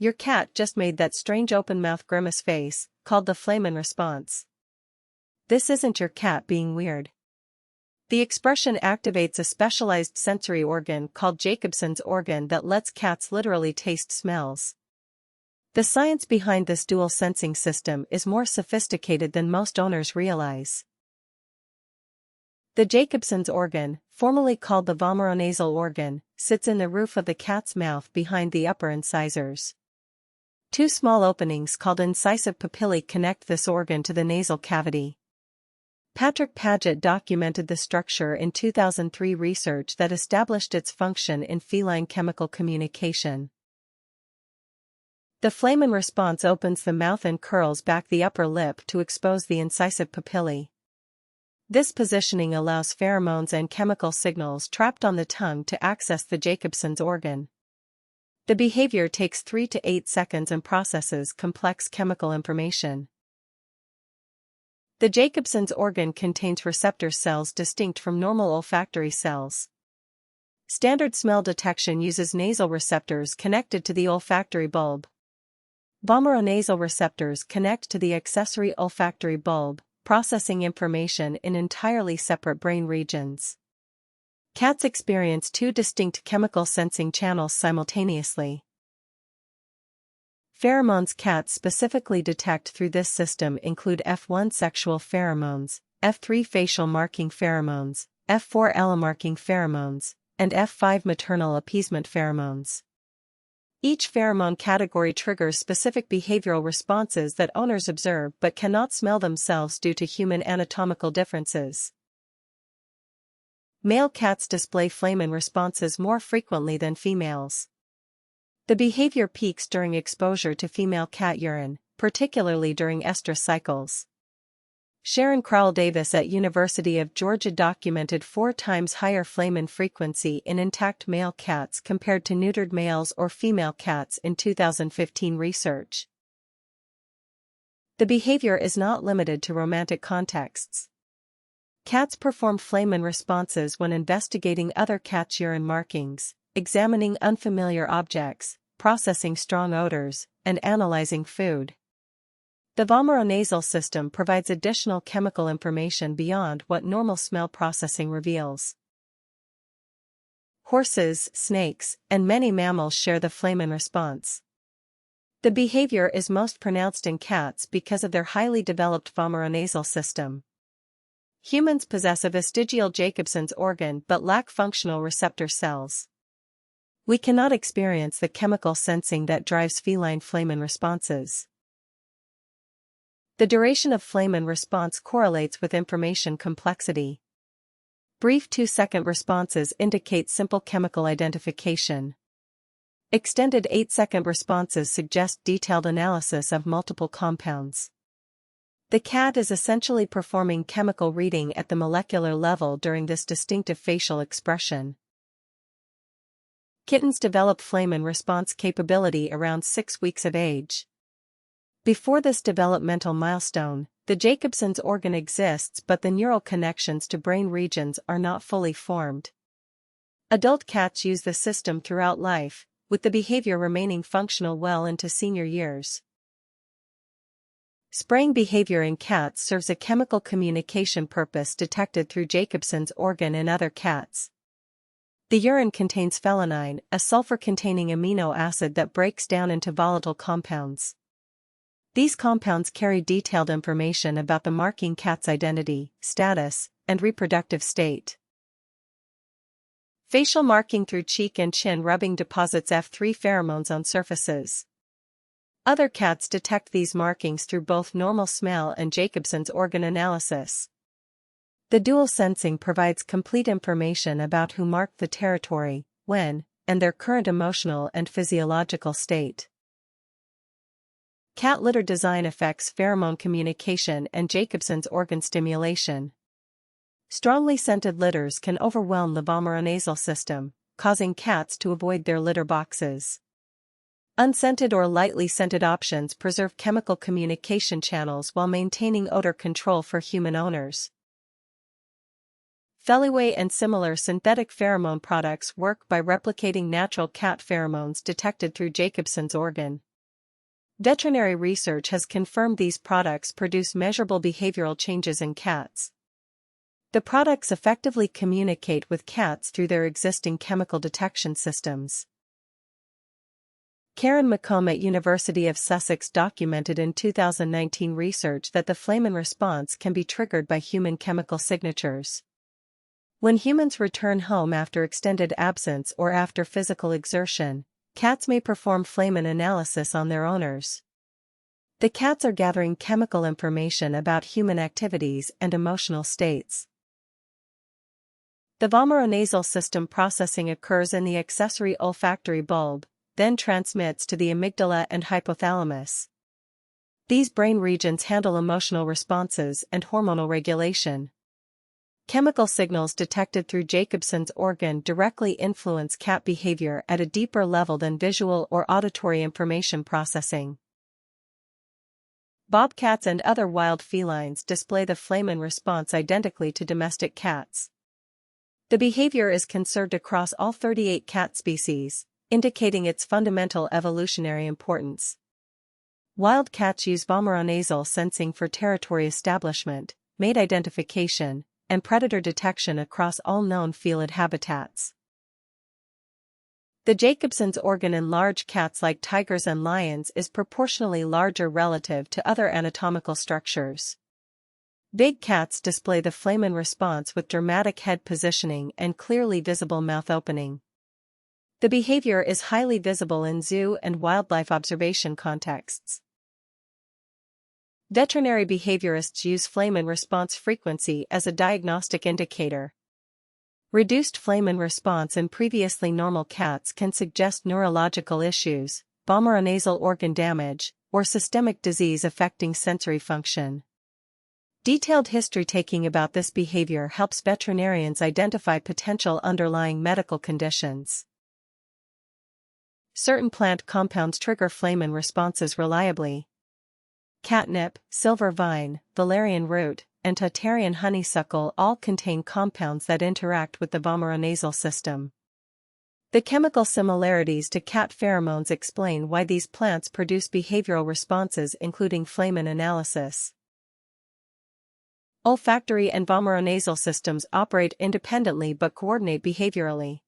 Your cat just made that strange open-mouth grimace face, called the Flehmen response. This isn't your cat being weird. The expression activates a specialized sensory organ called Jacobson's organ that lets cats literally taste smells. The science behind this dual sensing system is more sophisticated than most owners realize. The Jacobson's organ, formerly called the vomeronasal organ, sits in the roof of the cat's mouth behind the upper incisors. Two small openings called incisive papillae connect this organ to the nasal cavity. Pageat documented the structure in 2003 research that established its function in feline chemical communication. The Flehmen response opens the mouth and curls back the upper lip to expose the incisive papillae. This positioning allows pheromones and chemical signals trapped on the tongue to access the Jacobson's organ. The behavior takes 3 to 8 seconds and processes complex chemical information. The Jacobson's organ contains receptor cells distinct from normal olfactory cells. Standard smell detection uses nasal receptors connected to the olfactory bulb. Vomeronasal receptors connect to the accessory olfactory bulb, processing information in entirely separate brain regions. Cats experience two distinct chemical sensing channels simultaneously. Pheromones cats specifically detect through this system include F1 sexual pheromones, F3 facial marking pheromones, F4 allomarking pheromones, and F5 maternal appeasement pheromones. Each pheromone category triggers specific behavioral responses that owners observe but cannot smell themselves due to human anatomical differences. Male cats display Flehmen responses more frequently than females. The behavior peaks during exposure to female cat urine, particularly during estrus cycles. Sharon Crowell-Davis at University of Georgia documented 4 times higher Flehmen frequency in intact male cats compared to neutered males or female cats in 2015 research. The behavior is not limited to romantic contexts. Cats perform Flehmen responses when investigating other cats' urine markings, examining unfamiliar objects, processing strong odors, and analyzing food. The vomeronasal system provides additional chemical information beyond what normal smell processing reveals. Horses, snakes, and many mammals share the Flehmen response. The behavior is most pronounced in cats because of their highly developed vomeronasal system. Humans possess a vestigial Jacobson's organ but lack functional receptor cells. We cannot experience the chemical sensing that drives feline Flehmen responses. The duration of Flehmen response correlates with information complexity. Brief 2-second responses indicate simple chemical identification. Extended 8-second responses suggest detailed analysis of multiple compounds. The cat is essentially performing chemical reading at the molecular level during this distinctive facial expression. Kittens develop Flehmen response capability around 6 weeks of age. Before this developmental milestone, the Jacobson's organ exists but the neural connections to brain regions are not fully formed. Adult cats use the system throughout life, with the behavior remaining functional well into senior years. Spraying behavior in cats serves a chemical communication purpose detected through Jacobson's organ in other cats. The urine contains phelanine, a sulfur-containing amino acid that breaks down into volatile compounds. These compounds carry detailed information about the marking cat's identity, status, and reproductive state. Facial marking through cheek and chin rubbing deposits F3 pheromones on surfaces. Other cats detect these markings through both normal smell and Jacobson's organ analysis. The dual sensing provides complete information about who marked the territory, when, and their current emotional and physiological state. Cat litter design affects pheromone communication and Jacobson's organ stimulation. Strongly scented litters can overwhelm the vomeronasal system, causing cats to avoid their litter boxes. Unscented or lightly scented options preserve chemical communication channels while maintaining odor control for human owners. Feliway and similar synthetic pheromone products work by replicating natural cat pheromones detected through Jacobson's organ. Veterinary research has confirmed these products produce measurable behavioral changes in cats. The products effectively communicate with cats through their existing chemical detection systems. Sharon McComb at University of Sussex documented in 2019 research that the Flehmen response can be triggered by human chemical signatures. When humans return home after extended absence or after physical exertion, cats may perform Flehmen analysis on their owners. The cats are gathering chemical information about human activities and emotional states. The vomeronasal system processing occurs in the accessory olfactory bulb, then transmits to the amygdala and hypothalamus. These brain regions handle emotional responses and hormonal regulation. Chemical signals detected through Jacobson's organ directly influence cat behavior at a deeper level than visual or auditory information processing. Bobcats and other wild felines display the Flehmen response identically to domestic cats. The behavior is conserved across all 38 cat species, indicating its fundamental evolutionary importance. Wild cats use vomeronasal sensing for territory establishment, mate identification, and predator detection across all known felid habitats. The Jacobson's organ in large cats like tigers and lions is proportionally larger relative to other anatomical structures. Big cats display the Flehmen response with dramatic head positioning and clearly visible mouth opening. The behavior is highly visible in zoo and wildlife observation contexts. Veterinary behaviorists use Flehmen response frequency as a diagnostic indicator. Reduced Flehmen response in previously normal cats can suggest neurological issues, vomeronasal organ damage, or systemic disease affecting sensory function. Detailed history taking about this behavior helps veterinarians identify potential underlying medical conditions. Certain plant compounds trigger Flehmen responses reliably. Catnip, silver vine, valerian root, and Tartarian honeysuckle all contain compounds that interact with the vomeronasal system. The chemical similarities to cat pheromones explain why these plants produce behavioral responses including Flehmen analysis. Olfactory and vomeronasal systems operate independently but coordinate behaviorally.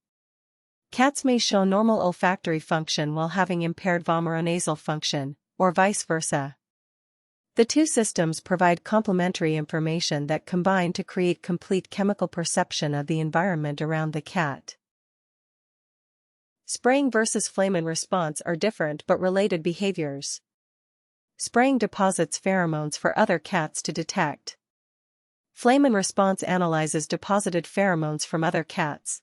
Cats may show normal olfactory function while having impaired vomeronasal function, or vice versa. The two systems provide complementary information that combine to create complete chemical perception of the environment around the cat. Spraying versus Flehmen response are different but related behaviors. Spraying deposits pheromones for other cats to detect. Flehmen response analyzes deposited pheromones from other cats.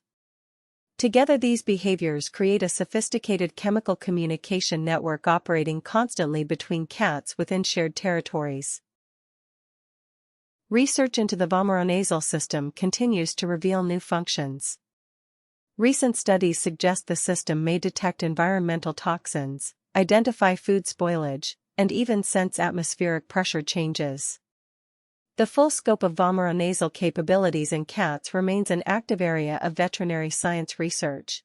Together these behaviors create a sophisticated chemical communication network operating constantly between cats within shared territories. Research into the vomeronasal system continues to reveal new functions. Recent studies suggest the system may detect environmental toxins, identify food spoilage, and even sense atmospheric pressure changes. The full scope of vomeronasal capabilities in cats remains an active area of veterinary science research.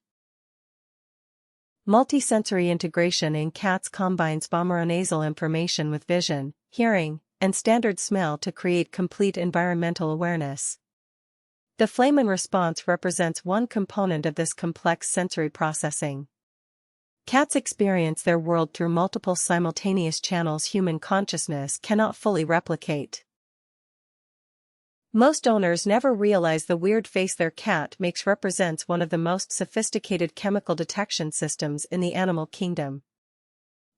Multisensory integration in cats combines vomeronasal information with vision, hearing, and standard smell to create complete environmental awareness. The Flehmen response represents one component of this complex sensory processing. Cats experience their world through multiple simultaneous channels human consciousness cannot fully replicate. Most owners never realize the weird face their cat makes represents one of the most sophisticated chemical detection systems in the animal kingdom.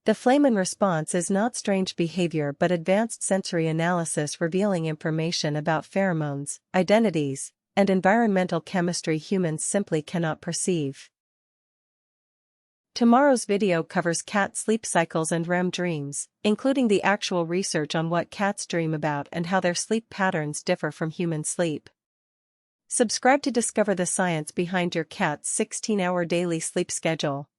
The Flehmen response is not strange behavior but advanced sensory analysis revealing information about pheromones, identities, and environmental chemistry humans simply cannot perceive. Tomorrow's video covers cat sleep cycles and REM dreams, including the actual research on what cats dream about and how their sleep patterns differ from human sleep. Subscribe to discover the science behind your cat's 16-hour daily sleep schedule.